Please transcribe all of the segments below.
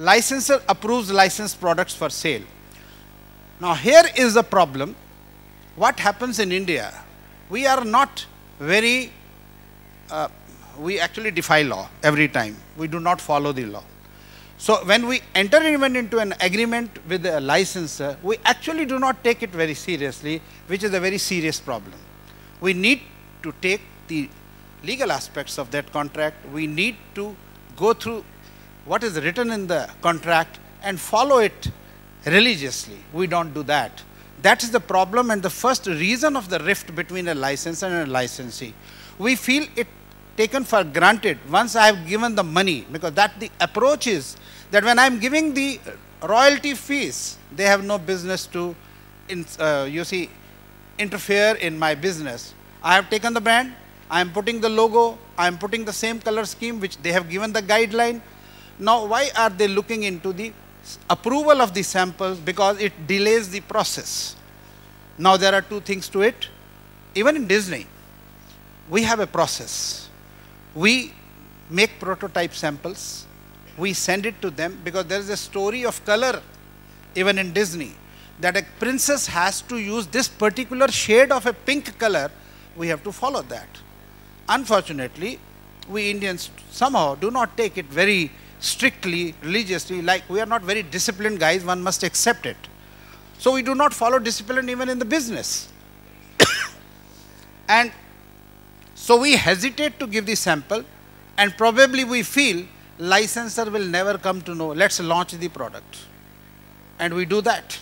licensor approves licensed products for sale. Now here is the problem. What happens in India? We are not very, we actually defy law every time. We do not follow the law. So when we enter even into an agreement with a licensor, we actually do not take it very seriously, which is a very serious problem. We need to take the legal aspects of that contract. We need to go through what is written in the contract and follow it religiously. We don't do that. That is the problem and the first reason of the rift between a licensor and a licensee. We feel it taken for granted once I have given the money, because that the approach is that when I am giving the royalty fees, they have no business to, interfere in my business. I have taken the brand, I am putting the logo, I am putting the same color scheme which they have given the guideline. Now why are they looking into the approval of the samples? Because it delays the process. Now there are two things to it. Even in Disney, we have a process. We make prototype samples, we send it to them, because there is a story of color even in Disney, that a princess has to use this particular shade of a pink color. We have to follow that. Unfortunately, we Indians somehow do not take it very strictly, religiously, like we are not very disciplined guys, one must accept it. So we do not follow discipline even in the business. And so we hesitate to give the sample, and probably we feel licensor will never come to know, let's launch the product. And we do that.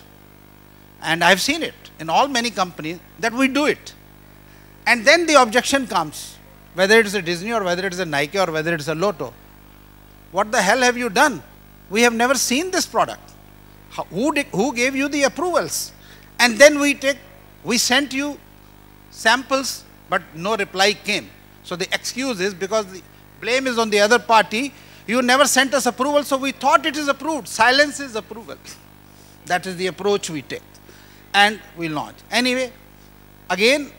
And I've seen it in all many companies that we do it. And then the objection comes, whether it is a Disney or whether it is a Nike or whether it is a Lotto. What the hell have you done? We have never seen this product. Who gave you the approvals? And then we sent you samples, but no reply came. So the excuse is because the blame is on the other party. You never sent us approval, so we thought it is approved. Silence is approval. That is the approach we take. And we launch. Anyway, again,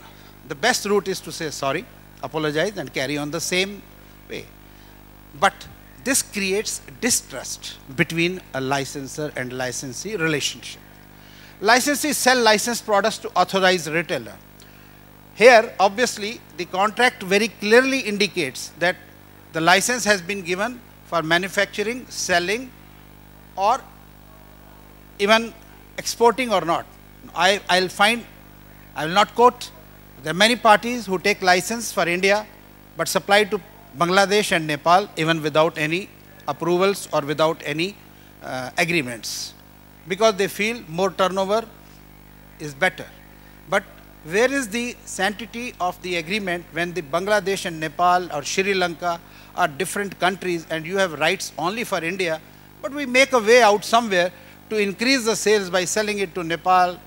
the best route is to say sorry, apologize, and carry on the same way. But this creates distrust between a licensor and licensee relationship. Licensees sell licensed products to authorized retailer. Here, obviously, the contract very clearly indicates that the license has been given for manufacturing, selling, or even exporting or not. I will not quote. There are many parties who take license for India, but supply to Bangladesh and Nepal even without any approvals or without any agreements, because they feel more turnover is better. But where is the sanctity of the agreement when the Bangladesh and Nepal or Sri Lanka are different countries and you have rights only for India, but we make a way out somewhere to increase the sales by selling it to Nepal,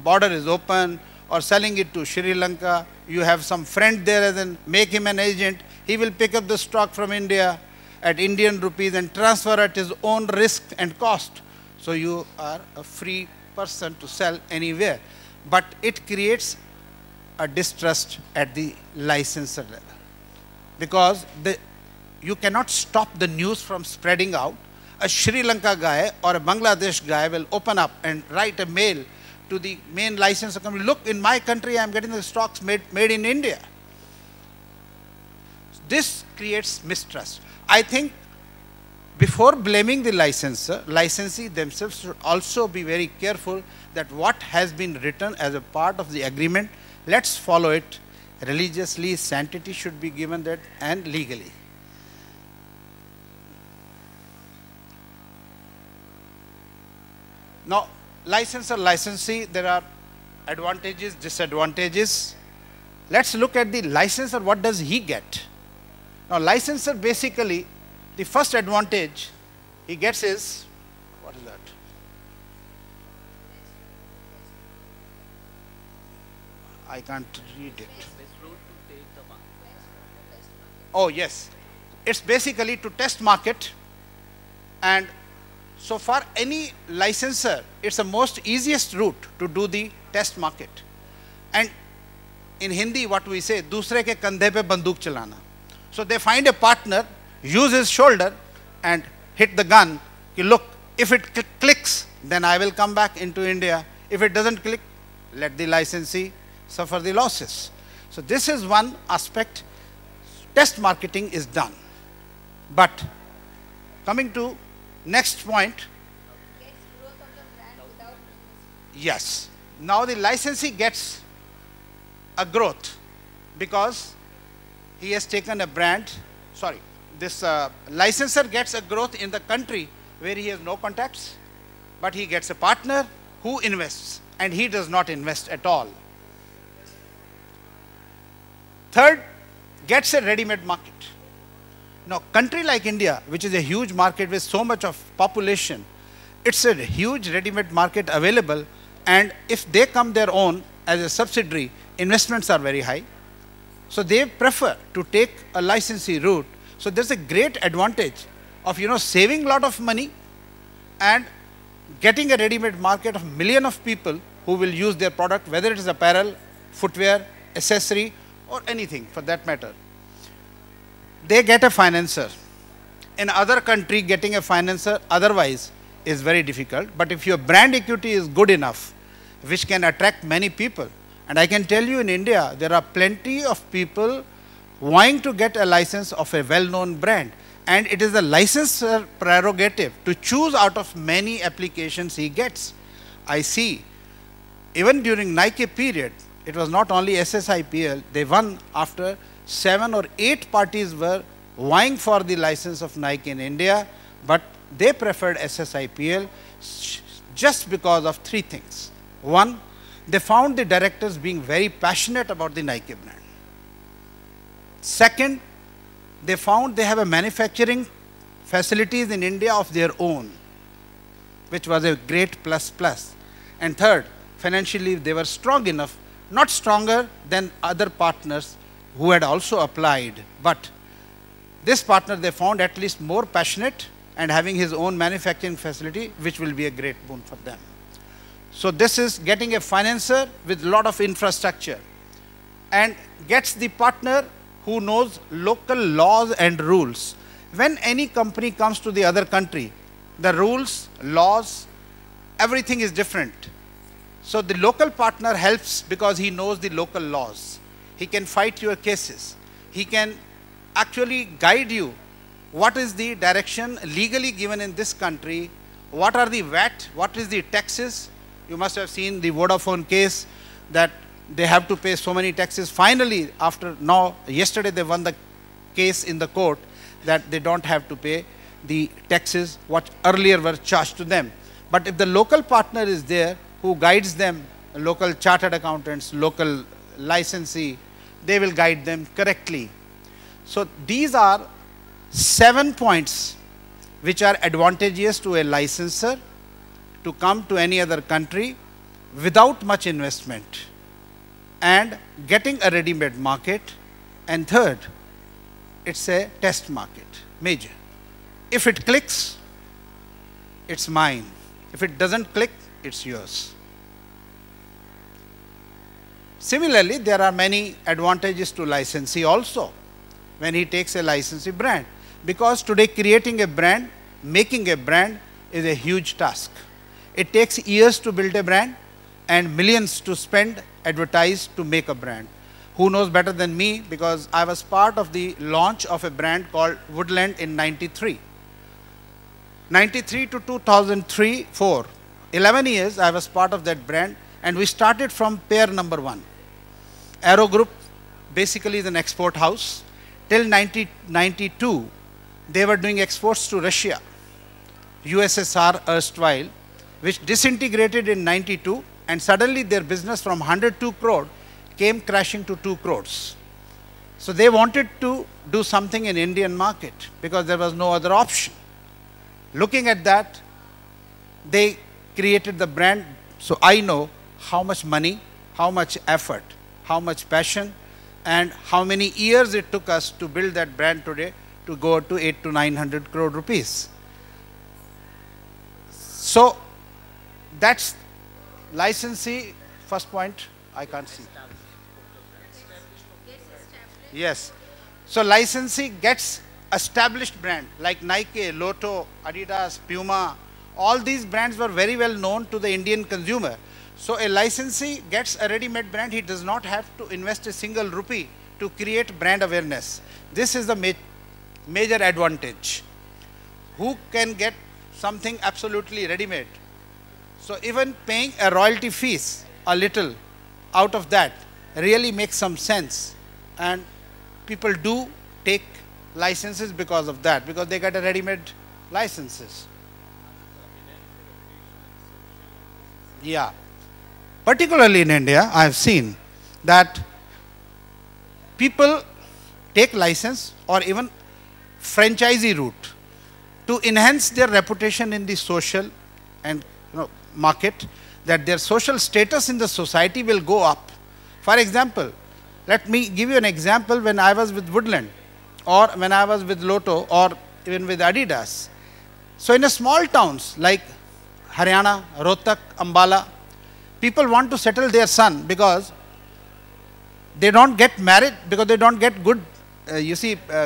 border is open, or selling it to Sri Lanka. You have some friend there, and then make him an agent. He will pick up the stock from India at Indian rupees and transfer at his own risk and cost. So you are a free person to sell anywhere. But it creates a distrust at the licensor level, because you cannot stop the news from spreading out. A Sri Lanka guy or a Bangladesh guy will open up and write a mail to the main licensor company, look, in my country I am getting the stocks made in India. This creates mistrust. I think before blaming the licensor, licensee themselves should also be very careful that what has been written as a part of the agreement, let's follow it religiously, sanctity should be given that, and legally. Now, licensor, licensee, there are advantages, disadvantages. Let's look at the licensor, what does he get? Now, licensor basically, the first advantage he gets is, what is that? I can't read it. Oh yes, it's basically to test market, and so for any licensor, it's the most easiest route to do the test market. And in Hindi, what we say, दूसरे के कंधे पे बंदूक चलाना. So they find a partner, use his shoulder and hit the gun Look, if it clicks, then I will come back into India. If it doesn't click, let the licensee suffer the losses. So this is one aspect. Test marketing is done. But coming to next point, yes, now the licensee gets a growth because he has taken a brand, sorry, this licensor gets a growth in the country where he has no contacts, but he gets a partner who invests, and he does not invest at all. Third, gets a ready-made market. Now, country like India, which is a huge market with so much of population, it's a huge ready-made market available, and if they come their own as a subsidiary, investments are very high. So they prefer to take a licensee route. So there's a great advantage of, saving a lot of money and getting a ready-made market of millions of people who will use their product, whether it is apparel, footwear, accessory, or anything for that matter. They get a financer. In other country, getting a financer otherwise is very difficult. But if your brand equity is good enough, which can attract many people, and I can tell you in India, there are plenty of people wanting to get a license of a well-known brand. And it is the licensor prerogative to choose out of many applications he gets. I see, even during Nike period, it was not only SSIPL, they won after 7 or 8 parties were vying for the license of Nike in India, but they preferred SSIPL just because of 3 things. One, they found the directors being very passionate about the Nike brand. Second, they found they have a manufacturing facilities in India of their own, which was a great plus. And third, financially they were strong enough, not stronger than other partners who had also applied, but this partner they found at least more passionate and having his own manufacturing facility, which will be a great boon for them. So this is getting a financer with a lot of infrastructure and gets the partner who knows local laws and rules. When any company comes to the other country, the rules, laws, everything is different. So the local partner helps because he knows the local laws. He can fight your cases. He can actually guide you. What is the direction legally given in this country? What are the VAT? What is the taxes? You must have seen the Vodafone case that they have to pay so many taxes. Finally, yesterday they won the case in the court that they don't have to pay the taxes what earlier were charged to them. But if the local partner is there who guides them, local chartered accountants, local licensee, they will guide them correctly. So these are 7 points which are advantageous to a licensor to come to any other country without much investment and getting a ready-made market. And third, it's a test market, major. If it clicks, it's mine. If it doesn't click, it's yours. Similarly, there are many advantages to licensee also when he takes a licensee brand, because today creating a brand, making a brand is a huge task. It takes years to build a brand and millions to spend, advertise to make a brand. Who knows better than me, because I was part of the launch of a brand called Woodland in 93. 93 to 2003-4, 11 years I was part of that brand, and we started from pair number 1. Aero Group basically is an export house. Till 1992, they were doing exports to Russia, USSR erstwhile, which disintegrated in 92, and suddenly their business from 102 crore came crashing to 2 crores. So they wanted to do something in Indian market because there was no other option. Looking at that, they created the brand. So I know how much money, how much effort, how much passion, and how many years it took us to build that brand today to go to 800 to 900 crore rupees. So that's licensee. First point, I can't see. Yes. So licensee gets established brand like Nike, Lotto, Adidas, Puma, all these brands were very well known to the Indian consumer. So a licensee gets a ready-made brand, he does not have to invest a single rupee to create brand awareness. This is the major advantage. Who can get something absolutely ready-made? So even paying a royalty fees a little out of that really makes some sense, and people do take licenses because of that, because they get a ready-made licenses. Yeah. Particularly in India, I have seen that people take license or even franchisee route to enhance their reputation in the social and market, that their social status in the society will go up. For example, let me give you an example. When I was with Woodland, or when I was with Lotto, or even with Adidas. So in a small towns like Haryana, Rohtak, Ambala, people want to settle their son because they don't get married, because they don't get good,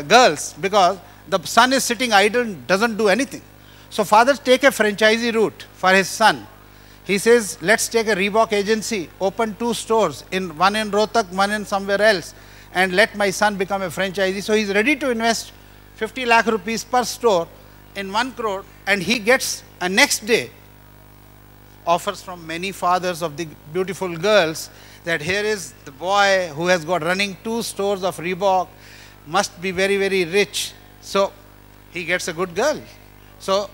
girls, because the son is sitting idle and doesn't do anything. So fathers take a franchisee route for his son. He says, let's take a Reebok agency, open 2 stores, one in Rohtak, one in somewhere else, and let my son become a franchisee. So he's ready to invest 50 lakh rupees per store in 1 crore, and he gets a next day offers from many fathers of the beautiful girls that here is the boy who has got running 2 stores of Reebok, must be very, very rich. So he gets a good girl. So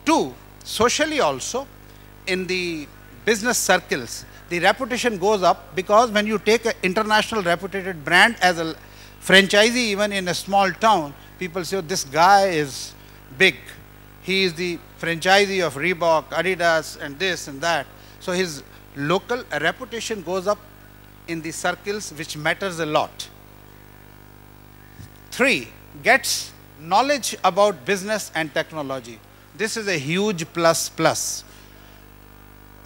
2, socially also, in the business circles, the reputation goes up, because when you take an international reputed brand as a franchisee, even in a small town, people say, oh, this guy is big. He is the franchisee of Reebok, Adidas, and this and that. So his local reputation goes up in the circles, which matters a lot. 3, gets knowledge about business and technology. This is a huge plus.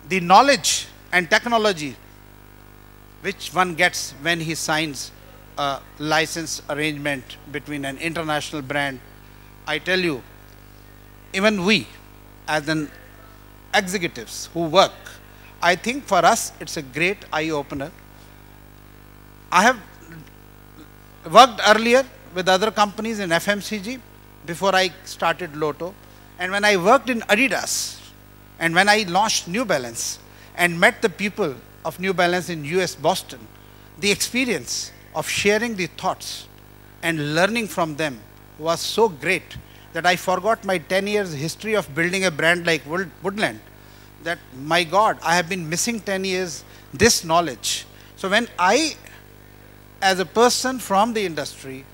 The knowledge and technology which one gets when he signs a license arrangement between an international brand. I tell you, even we as an executives who work, I think for us it's a great eye-opener. I have worked earlier with other companies in FMCG before I started Lotto, and when I worked in Adidas, and when I launched New Balance and met the people of New Balance in US, Boston, the experience of sharing the thoughts and learning from them was so great that I forgot my 10 years history of building a brand like Woodland, that my God, I have been missing 10 years this knowledge. So when I, as a person from the industry,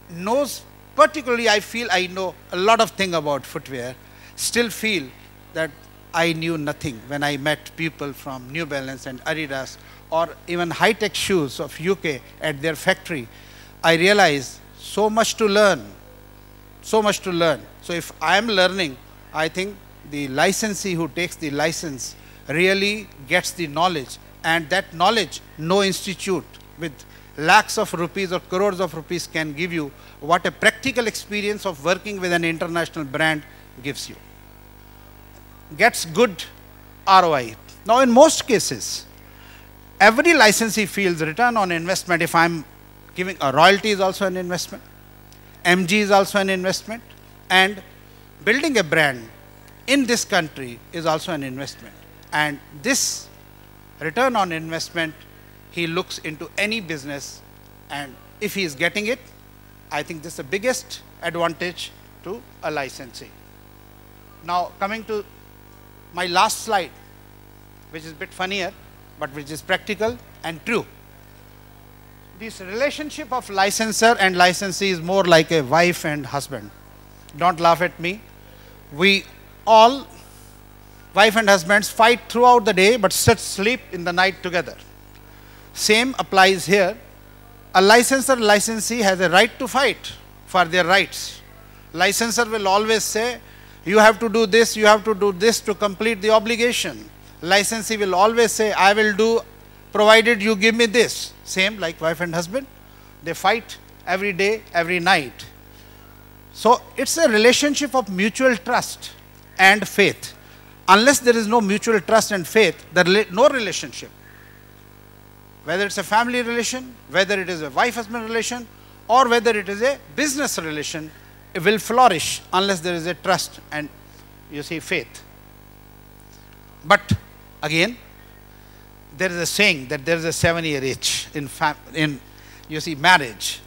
knows, particularly I feel I know a lot of things about footwear, still feel that I knew nothing when I met people from New Balance and Adidas, or even high-tech shoes of UK at their factory. I realized so much to learn, so much to learn. So if I am learning, I think the licensee who takes the license really gets the knowledge, and that knowledge no institute with lakhs of rupees or crores of rupees can give you what a practical experience of working with an international brand gives you. Gets good ROI. Now in most cases, every licensee feels return on investment. If I'm giving a royalty is also an investment, MG is also an investment, and building a brand in this country is also an investment. And this return on investment, he looks into any business, and if he is getting it, I think this is the biggest advantage to a licensee. Now coming to my last slide, which is a bit funnier, but which is practical and true. This relationship of licensor and licensee is more like a wife and husband. Don't laugh at me. We all, wife and husbands, fight throughout the day, but sleep in the night together. Same applies here. A licensor and licensee has a right to fight for their rights. Licensor will always say, you have to do this to complete the obligation. Licensee will always say, I will do provided you give me this. Same like wife and husband. They fight every day, every night. So it's a relationship of mutual trust and faith. Unless there is no mutual trust and faith, no relationship, whether it's a family relation, whether it is a wife-husband relation, or whether it is a business relation, it will flourish unless there is a trust and, you see, faith. But again, there is a saying that there is a 7-year itch in you see, marriage.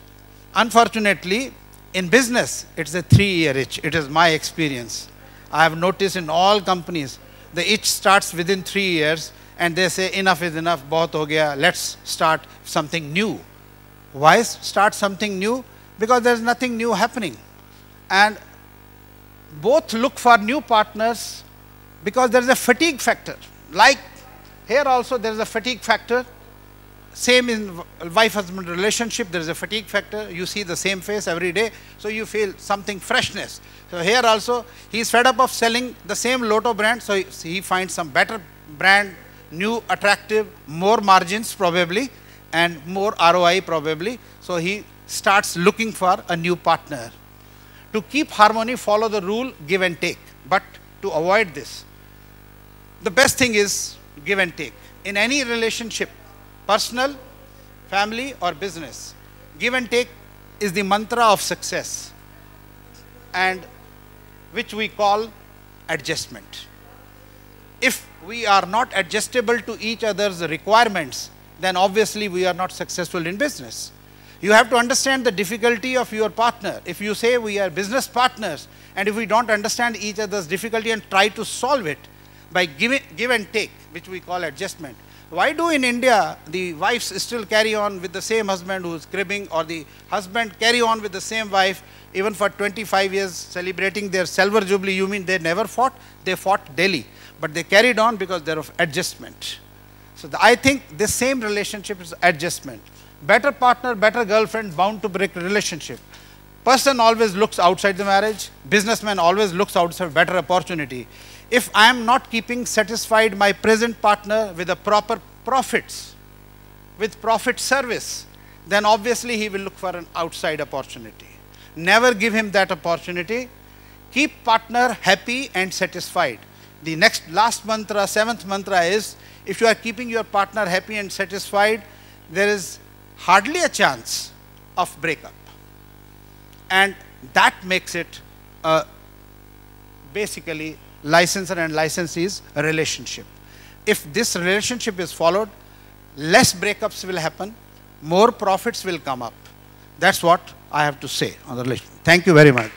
Unfortunately, in business, it's a 3-year itch. It is my experience. I have noticed in all companies, the itch starts within 3 years and they say enough is enough, bahut ho gaya, let's start something new. Why start something new? Because there is nothing new happening. And both look for new partners because there is a fatigue factor. Like here also there is a fatigue factor. Same in wife-husband relationship, there is a fatigue factor. You see the same face every day, so you feel something freshness. So here also, he is fed up of selling the same Lotto brand, so he finds some better brand, new, attractive, more margins probably, and more ROI probably. So he starts looking for a new partner. To keep harmony, follow the rule, give and take. But to avoid this, the best thing is give and take. In any relationship, personal, family or business, give and take is the mantra of success, and which we call adjustment. If we are not adjustable to each other's requirements, then obviously we are not successful in business. You have to understand the difficulty of your partner. If you say we are business partners, and if we don't understand each other's difficulty and try to solve it by give and take, which we call adjustment. Why do in India the wives still carry on with the same husband who is cribbing, or the husband carry on with the same wife even for 25 years celebrating their silver jubilee? You mean they never fought? They fought daily, but they carried on because they're of adjustment. So I think this same relationship is adjustment. Better partner, better girlfriend, bound to break relationship. Person always looks outside the marriage. Businessman always looks outside better opportunity. If I am not keeping satisfied my present partner with the proper profits, with profit service, then obviously he will look for an outside opportunity. Never give him that opportunity. Keep partner happy and satisfied. The last mantra, 7th mantra is, if you are keeping your partner happy and satisfied, there is hardly a chance of breakup. And that makes it basically licensor and licensee's relationship. If this relationship is followed, less breakups will happen, more profits will come up. That's what I have to say on the relationship. Thank you very much.